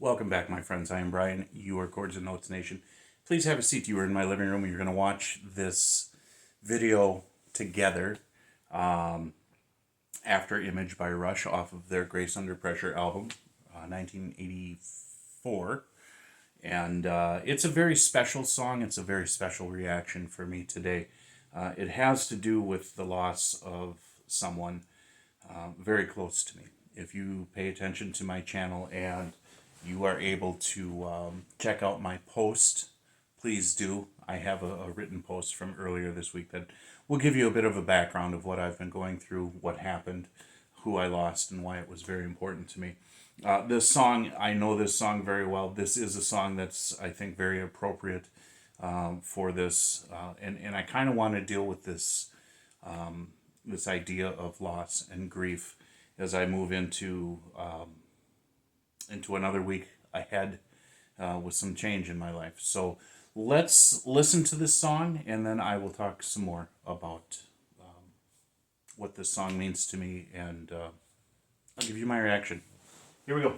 Welcome back, my friends. I am Brian. You are Chords and Notes Nation. Please have a seat. You are in my living room. You're going to watch this video together. Afterimage by Rush off of their Grace Under Pressure album, 1984. And it's a very special song. It's a very special reaction for me today. It has to do with the loss of someone very close to me. If you pay attention to my channel and you are able to check out my post, please do. I have a written post from earlier this week that will give you a bit of a background of what I've been going through, what happened, who I lost, and why it was very important to me. This song, I know this song very well. This is a song that's, I think, very appropriate for this. And I kind of want to deal with this, this idea of loss and grief as I move into another week ahead with some change in my life. So let's listen to this song, and then I will talk some more about what this song means to me, and I'll give you my reaction. Here we go.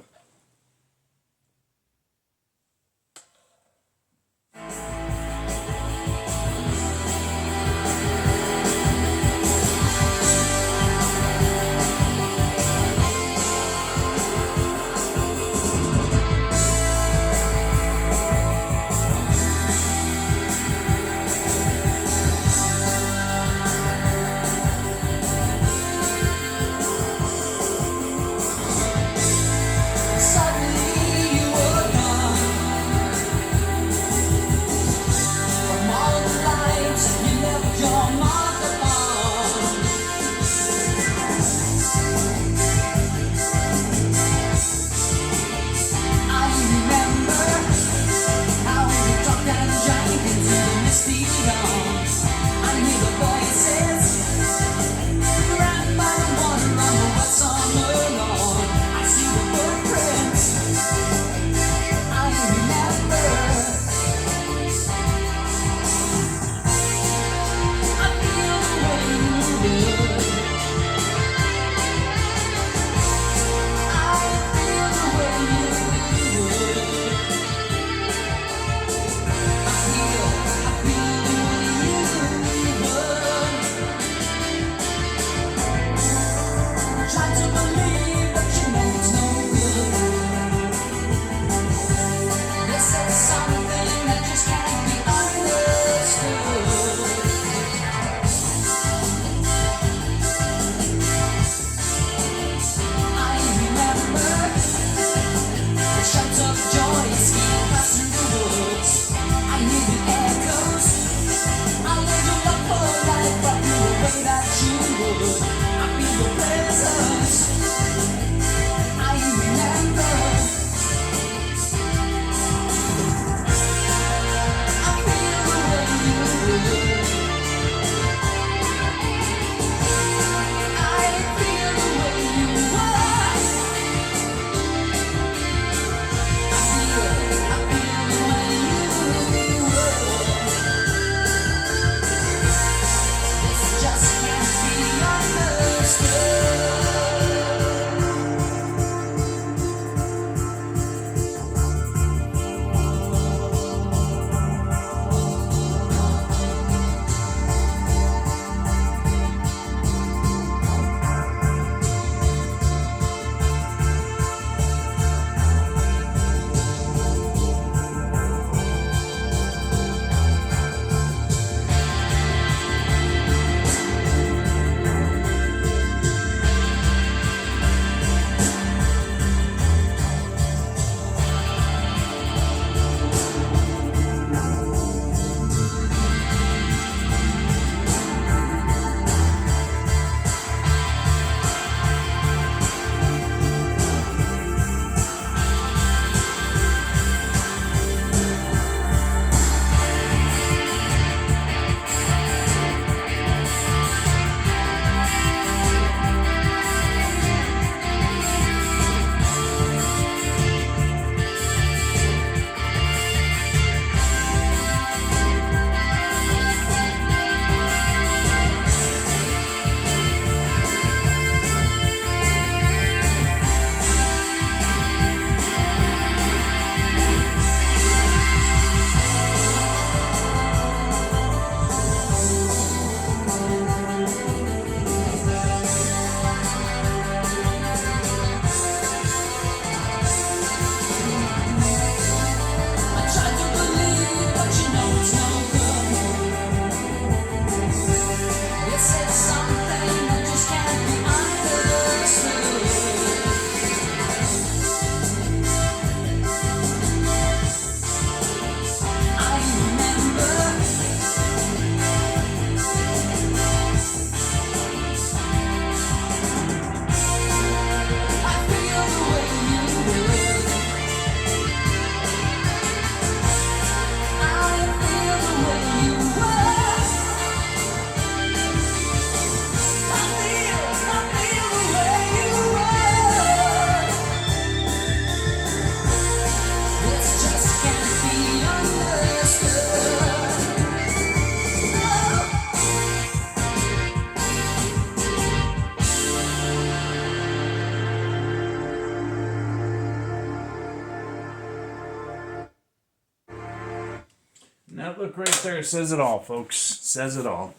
That look right there says it all, folks. Says it all.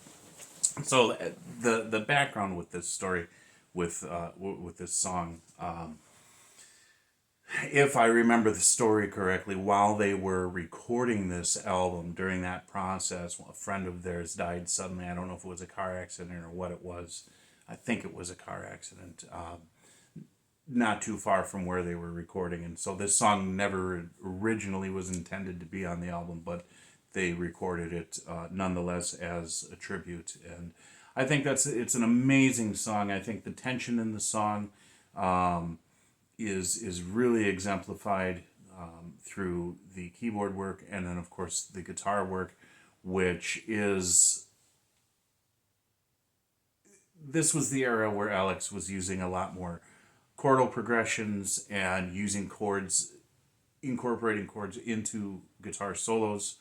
So the background with this story, with this song, if I remember the story correctly, while they were recording this album, during that process, a friend of theirs died suddenly. I don't know if it was a car accident or what it was. I think it was a car accident. Not too far from where they were recording, and so this song never originally was intended to be on the album, but they recorded it nonetheless as a tribute. And I think it's an amazing song. I think the tension in the song is really exemplified through the keyboard work, and then of course the guitar work, which is, this was the era where Alex was using a lot more chordal progressions and using chords, incorporating chords into guitar solos,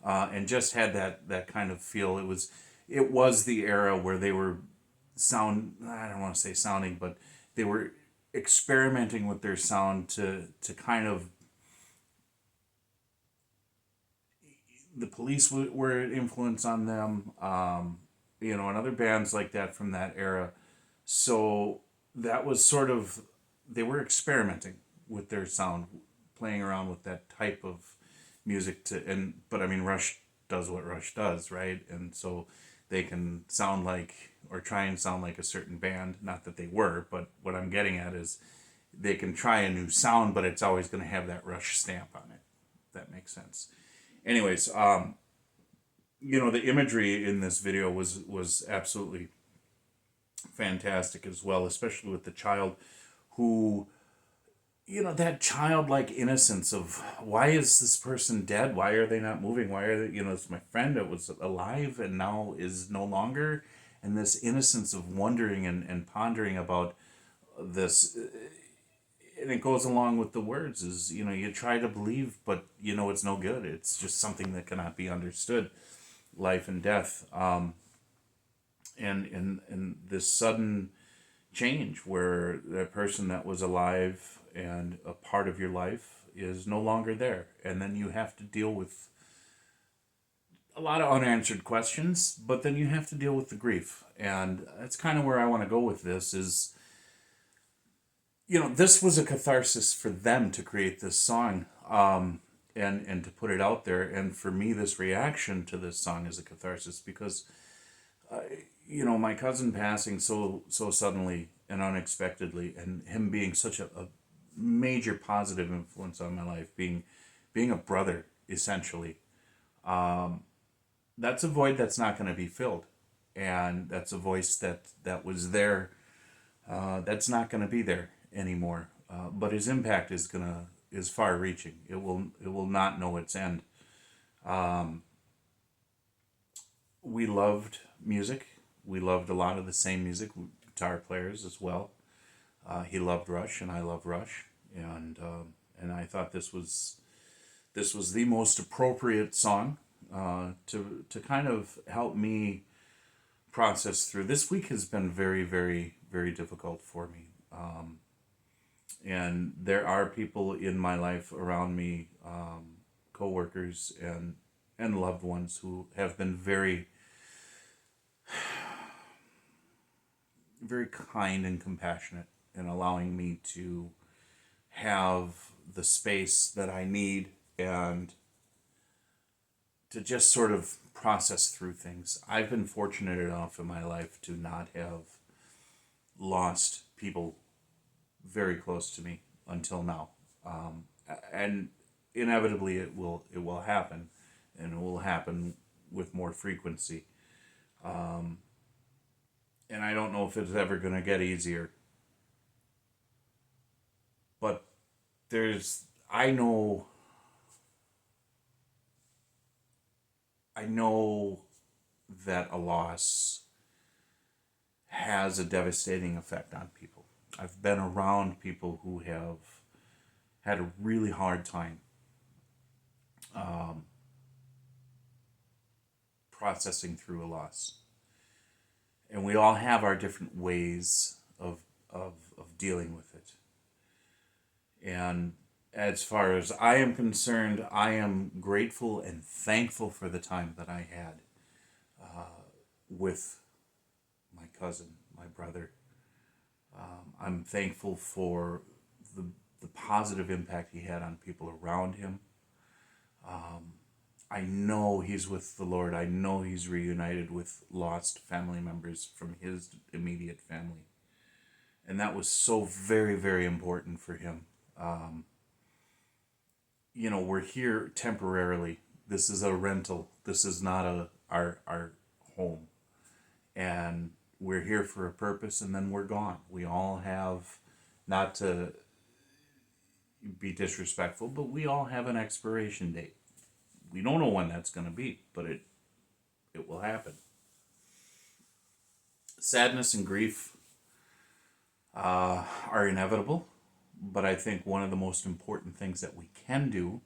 and just had that kind of feel. It was the era where they were I don't want to say sounding, but they were experimenting with their sound to kind of, the Police were an influence on them, and other bands like that from that era. So that was sort of, they were experimenting with their sound, playing around with that type of music but I mean, Rush does what Rush does, right? And so they can sound like, or try and sound like, a certain band. Not that they were, but what I'm getting at is they can try a new sound, but it's always going to have that Rush stamp on it. If that makes sense. Anyways, the imagery in this video was absolutely fantastic as well, especially with the child who, that childlike innocence of, why is this person dead? Why are they not moving? Why are they, it's my friend that was alive and now is no longer. And this innocence of wondering and pondering about this. And it goes along with the words is, you try to believe, but it's no good. It's just something that cannot be understood. Life and death. And this sudden change where that person that was alive and a part of your life is no longer there, and then you have to deal with a lot of unanswered questions, but then you have to deal with the grief. And that's kind of where I want to go with this is, this was a catharsis for them to create this song, and to put it out there. And for me, this reaction to this song is a catharsis because my cousin passing so suddenly and unexpectedly, and him being such a major positive influence on my life, being a brother essentially. That's a void that's not going to be filled, and that's a voice that was there. That's not going to be there anymore. But his impact is far reaching. It will not know its end. We loved music. We loved a lot of the same music, guitar players as well. He loved Rush, and I love Rush, and I thought this was the most appropriate song to kind of help me process through. This week has been very, very, very difficult for me, and there are people in my life around me, coworkers and loved ones, who have been very, very kind and compassionate in allowing me to have the space that I need and to just sort of process through things. I've been fortunate enough in my life to not have lost people very close to me until now, and inevitably it will happen, and it will happen with more frequency. And I don't know if it's ever going to get easier. But I know that a loss has a devastating effect on people. I've been around people who have had a really hard time processing through a loss. And we all have our different ways of dealing with it. And as far as I am concerned, I am grateful and thankful for the time that I had with my cousin, my brother. I'm thankful for the, the positive impact he had on people around him. I know he's with the Lord. I know he's reunited with lost family members from his immediate family. And that was so very, very important for him. We're here temporarily. This is a rental. This is not our home. And we're here for a purpose, and then we're gone. We all have, not to be disrespectful, but we all have an expiration date. We don't know when that's going to be, but it will happen. Sadness and grief are inevitable, but I think one of the most important things that we can do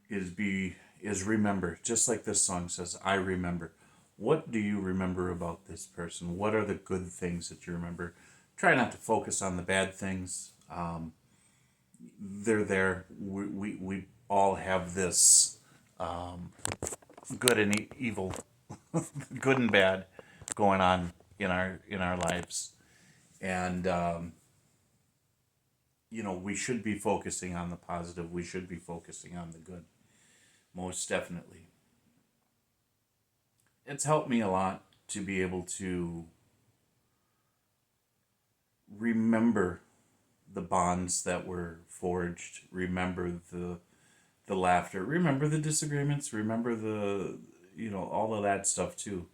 is remember, just like this song says, I remember. What do you remember about this person? What are the good things that you remember? Try not to focus on the bad things. They're there. We all have this good and evil, good and bad going on in our lives. And we should be focusing on the positive. We should be focusing on the good. Most definitely. It's helped me a lot to be able to remember the bonds that were forged, remember the laughter, remember the disagreements, remember all of that stuff too.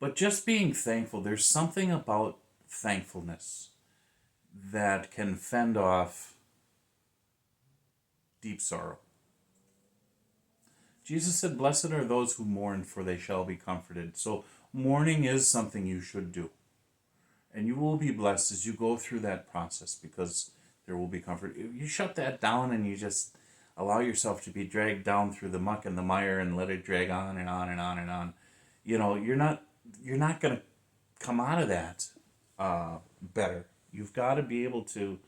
But just being thankful, there's something about thankfulness that can fend off deep sorrow. Jesus said, blessed are those who mourn, for they shall be comforted. So mourning is something you should do. And you will be blessed as you go through that process, because there will be comfort. If you shut that down and you just allow yourself to be dragged down through the muck and the mire and let it drag on and on and on and on, you're not going to come out of that better. You've got to be able to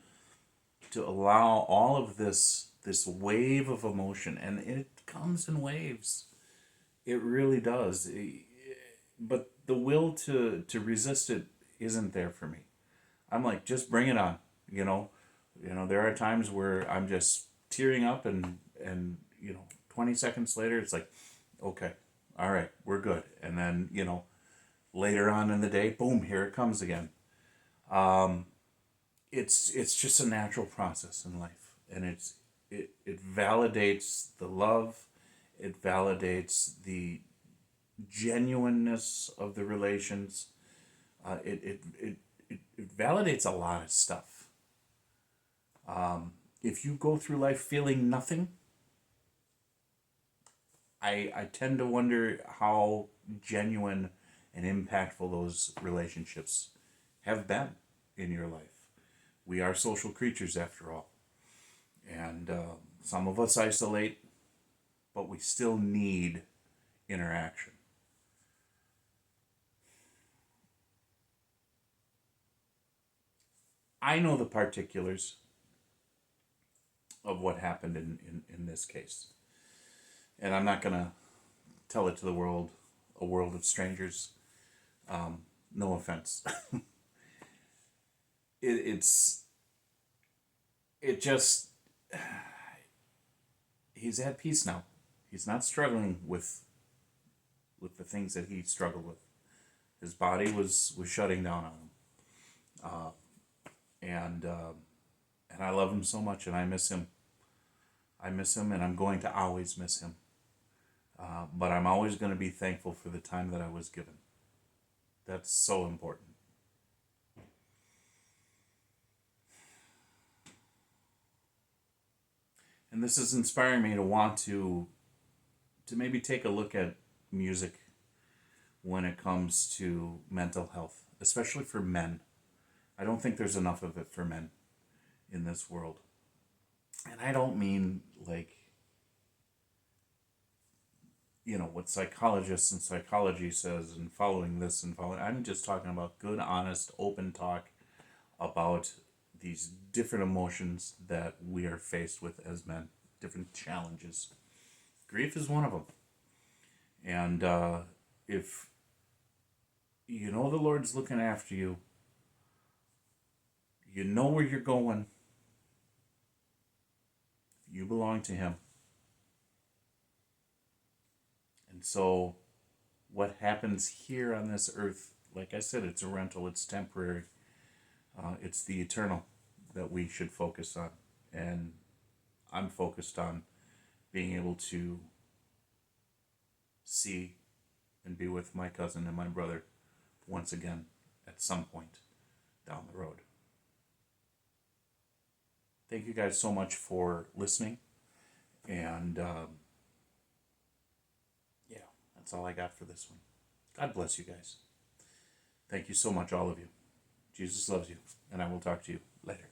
allow all of this wave of emotion, and it comes in waves. It really does. But the will to resist it isn't there for me. I'm like, just bring it on. There are times where I'm just tearing up, and 20 seconds later it's like, okay, all right, we're good. And then later on in the day, boom, here it comes again. It's just a natural process in life, and it validates the love, it validates the genuineness of the relations. It validates a lot of stuff. If you go through life feeling nothing, I tend to wonder how genuine and impactful those relationships have been in your life. We are social creatures after all. And some of us isolate, but we still need interaction. I know the particulars of what happened in this case. And I'm not going to tell it to the world, a world of strangers. No offense. It's just, he's at peace now. He's not struggling with the things that he struggled with. His body was shutting down on him. And I love him so much, and I miss him. I miss him, and I'm going to always miss him. But I'm always going to be thankful for the time that I was given. That's so important. And this is inspiring me to want to maybe take a look at music when it comes to mental health, especially for men. I don't think there's enough of it for men in this world. And I don't mean like, what psychologists and psychology says and following this and following. I'm just talking about good, honest, open talk about these different emotions that we are faced with as men, different challenges. Grief is one of them. And if you know the Lord's looking after you, you know where you're going, you belong to Him. And so what happens here on this earth, like I said, it's a rental, it's temporary. It's the eternal that we should focus on. And I'm focused on being able to see and be with my cousin and my brother once again at some point down the road. Thank you guys so much for listening. And yeah, that's all I got for this one. God bless you guys. Thank you so much, all of you. Jesus loves you, and I will talk to you later.